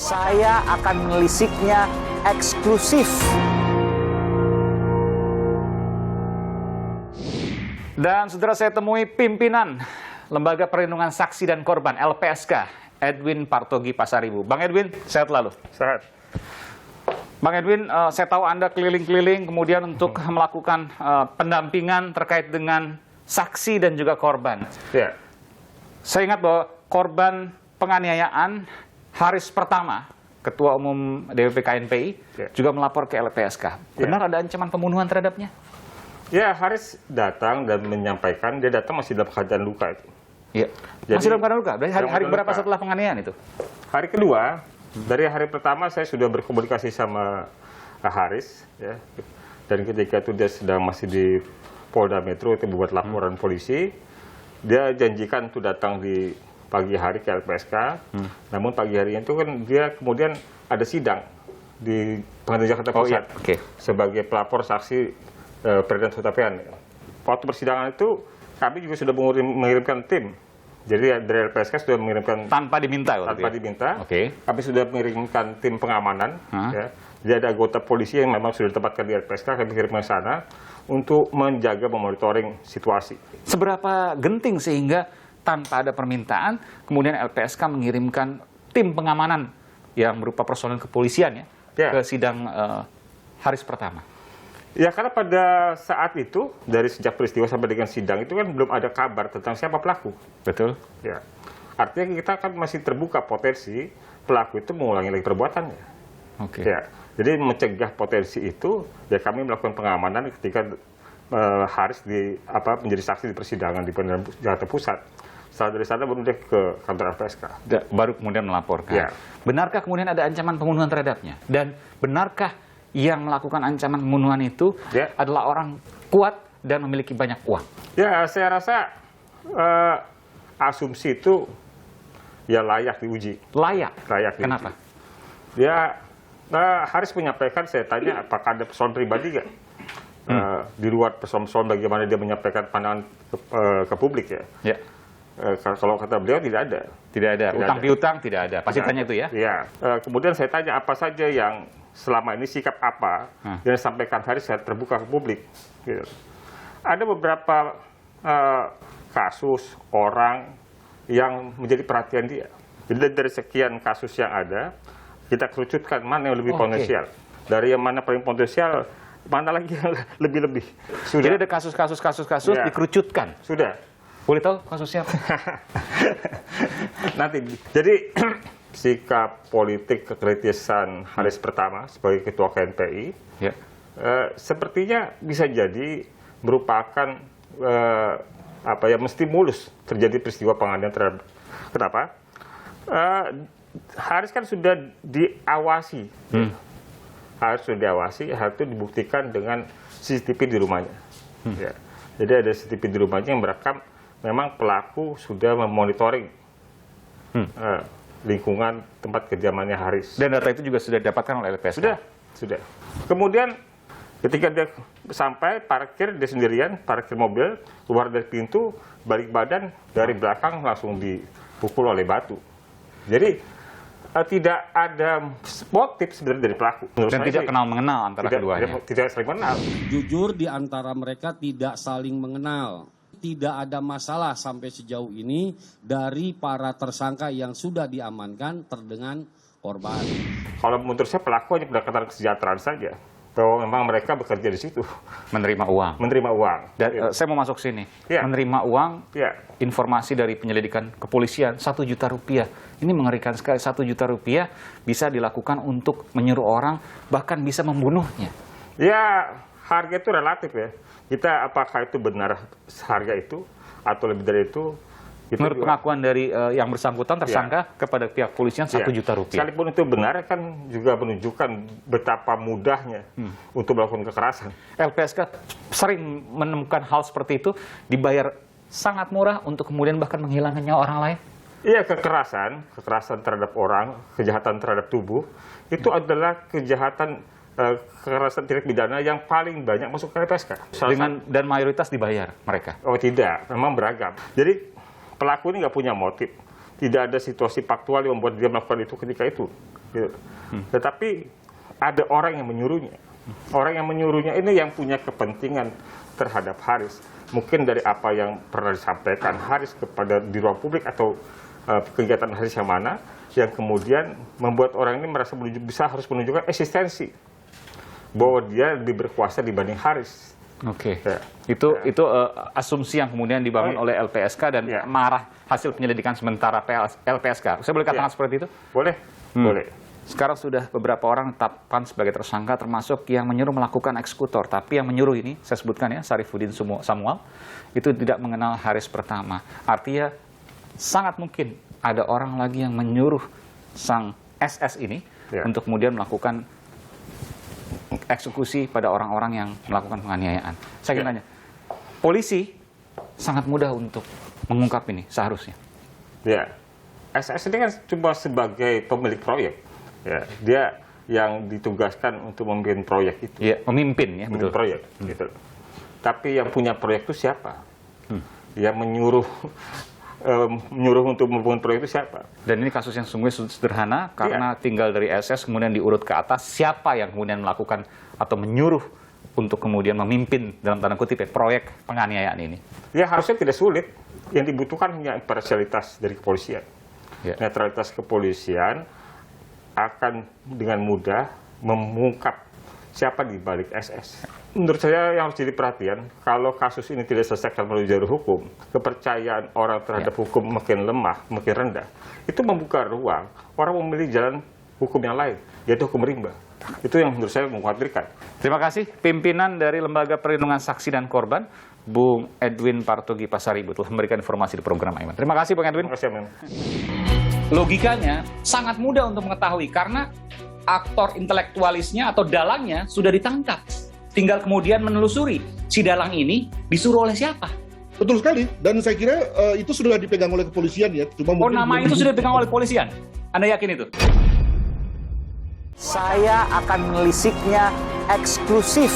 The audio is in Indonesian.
Saya akan menelisiknya eksklusif. Dan saudara, saya temui pimpinan Lembaga Perlindungan Saksi dan Korban LPSK, Edwin Partogi Pasaribu. Bang Edwin, sehat lalu? Sehat. Bang Edwin, saya tahu Anda keliling-keliling kemudian untuk melakukan pendampingan terkait dengan saksi dan juga korban. Ya. Saya ingat bahwa korban penganiayaan Haris Pertama, Ketua Umum DPP KNPI, juga melapor ke LPSK. Benar ada ancaman pembunuhan terhadapnya? Ya, Haris datang dan menyampaikan dia datang masih dalam keadaan luka itu. Iya. Masih dalam keadaan luka? Hari berapa setelah penganiayaan itu? Hari kedua. Dari hari pertama saya sudah berkomunikasi sama Haris, ya. Dan ketika itu dia sedang masih di Polda Metro itu buat laporan polisi. Dia janjikan untuk datang di pagi hari ke LPSK. Namun pagi harinya itu kan dia kemudian ada sidang di Pengadilan Jakarta Pusat sebagai pelapor saksi Ferdinand Hutapian. Waktu persidangan itu kami juga sudah mengirimkan tim. Jadi dari LPSK sudah mengirimkan tanpa diminta. Kami sudah mengirimkan tim pengamanan. Ya. Jadi ada anggota polisi yang memang sudah ditempatkan di LPSK, kami kirim ke sana untuk menjaga memonitoring situasi. Seberapa genting sehingga tanpa ada permintaan kemudian LPSK mengirimkan tim pengamanan yang berupa personel kepolisian ke sidang Haris Pertama? Ya, karena pada saat itu, dari sejak peristiwa sampai dengan sidang itu kan belum ada kabar tentang siapa pelaku. Betul. Ya. Artinya kita kan masih terbuka potensi pelaku itu mengulangi lagi perbuatannya. Ya. Jadi mencegah potensi itu, ya kami melakukan pengamanan ketika Haris menjadi saksi di persidangan di Pengadilan Jakarta Pusat. Setelah dari sana baru dia ke kantor LPSK. Baru kemudian melaporkan. Ya. Benarkah kemudian ada ancaman pembunuhan terhadapnya? Dan benarkah yang melakukan ancaman pembunuhan itu adalah orang kuat dan memiliki banyak uang? Ya, saya rasa asumsi itu ya layak diuji. Layak diuji. Kenapa? Ya, Haris menyampaikan, saya tanya apakah ada persoalan pribadi nggak? Di luar persoalan bagaimana dia menyampaikan pandangan ke publik ya. Kalau kata beliau tidak ada. Tidak ada. Utang piutang tidak ada. Pasti tanya itu ya? Iya. Kemudian saya tanya apa saja yang selama ini sikap apa yang disampaikan Haris terbuka ke publik. Gitu. Ada beberapa kasus orang yang menjadi perhatian dia. Jadi dari sekian kasus yang ada, kita kerucutkan mana yang lebih potensial. Dari yang mana paling potensial, mana lagi yang lebih-lebih. Jadi ada kasus dikerucutkan? Sudah. Boleh tahu kasusnya apa? Nanti. Jadi sikap politik kekritisan Haris Pertama sebagai Ketua KNPI sepertinya bisa jadi merupakan menstimulus terjadi peristiwa penganiayaan terhadap. Kenapa? Haris kan sudah diawasi. Haris sudah diawasi, hal itu dibuktikan dengan CCTV di rumahnya. Jadi ada CCTV di rumahnya yang merekam memang pelaku sudah memonitoring lingkungan tempat kediamannya Haris. Dan data itu juga sudah didapatkan oleh LPSK? Sudah. Kemudian ketika dia sampai parkir dia sendirian, parkir mobil, keluar dari pintu, balik badan dari belakang langsung dipukul oleh batu. Jadi tidak ada motif sebenarnya dari pelaku. Dan tidak kenal-mengenal antara keduanya? Tidak saling mengenal. Jujur di antara mereka tidak saling mengenal. Tidak ada masalah sampai sejauh ini dari para tersangka yang sudah diamankan terdengan korban. Kalau menurut saya pelaku hanya pendekatan kesejahteraan saja. Bahwa memang mereka bekerja di situ. Menerima uang? Menerima uang. Dan, saya mau masuk sini. Menerima uang, informasi dari penyelidikan kepolisian, 1 juta rupiah. Ini mengerikan sekali, 1 juta rupiah bisa dilakukan untuk menyuruh orang, bahkan bisa membunuhnya. Ya, harga itu relatif ya. Kita apakah itu benar harga itu atau lebih dari itu? Menurut pengakuan dari yang bersangkutan tersangka kepada pihak polisian 1 juta rupiah. Sekalipun itu benar kan juga menunjukkan betapa mudahnya untuk melakukan kekerasan. LPSK sering menemukan hal seperti itu, dibayar sangat murah untuk kemudian bahkan menghilangkan nyawa orang lain. Iya, kekerasan terhadap orang, kejahatan terhadap tubuh itu adalah kejahatan kekerasan tindak pidana yang paling banyak masuk ke LPSK. Dan mayoritas dibayar mereka? Oh tidak, memang beragam. Jadi pelaku ini nggak punya motif. tidak ada situasi faktual yang membuat dia melakukan itu ketika itu. Gitu. Tetapi ada orang yang menyuruhnya. Orang yang menyuruhnya ini yang punya kepentingan terhadap Haris. Mungkin dari apa yang pernah disampaikan Haris kepada di ruang publik atau kegiatan Haris yang mana, yang kemudian membuat orang ini merasa harus menunjukkan eksistensi bahwa dia lebih berkuasa dibanding Haris. Oke, itu asumsi yang kemudian dibangun oleh LPSK dan marah hasil penyelidikan sementara LPSK. Saya boleh katakan seperti itu? Boleh, boleh. Sekarang sudah beberapa orang ditetapkan sebagai tersangka, termasuk yang menyuruh melakukan eksekutor. Tapi yang menyuruh ini, saya sebutkan ya, Syarifuddin Samuel, itu tidak mengenal Haris pertama. Artinya sangat mungkin ada orang lagi yang menyuruh sang SS ini untuk kemudian melakukan eksekusi pada orang-orang yang melakukan penganiayaan. Saya ingin tanya, polisi sangat mudah untuk mengungkap ini seharusnya. Ya, SS ini kan cuma sebagai pemilik proyek. Ya, dia yang ditugaskan untuk memimpin proyek itu. Ya, memimpin ya, betul. Proyek, gitu. Tapi yang punya proyek itu siapa? Yang menyuruh untuk membangun proyek itu siapa? Dan ini kasus yang sungguh sederhana karena tinggal dari SS kemudian diurut ke atas, siapa yang kemudian melakukan atau menyuruh untuk kemudian memimpin dalam tanda kutip proyek penganiayaan ini? Ya harusnya tidak sulit. Yang dibutuhkan hanya imparsialitas dari kepolisian. Netralitas kepolisian akan dengan mudah mengungkap siapa di balik SS. Menurut saya yang harus jadi perhatian, kalau kasus ini tidak selesaikan melalui jalur hukum, kepercayaan orang terhadap hukum makin lemah, makin rendah. Itu membuka ruang orang memilih jalan hukum yang lain, yaitu hukum rimba. Itu yang menurut saya mengkhawatirkan. Terima kasih pimpinan dari Lembaga Perlindungan Saksi dan Korban, Bung Edwin Partogi Pasaribu, telah memberikan informasi di program Aiman. Terima kasih Bung Edwin. Terima kasih, Aiman. Logikanya sangat mudah untuk mengetahui karena aktor intelektualisnya atau dalangnya sudah ditangkap. Tinggal kemudian menelusuri si dalang ini disuruh oleh siapa. Betul sekali, dan saya kira itu sudah dipegang oleh kepolisian ya. Cuma nama itu sudah dipegang oleh kepolisian? Anda yakin itu? Saya akan menelisiknya eksklusif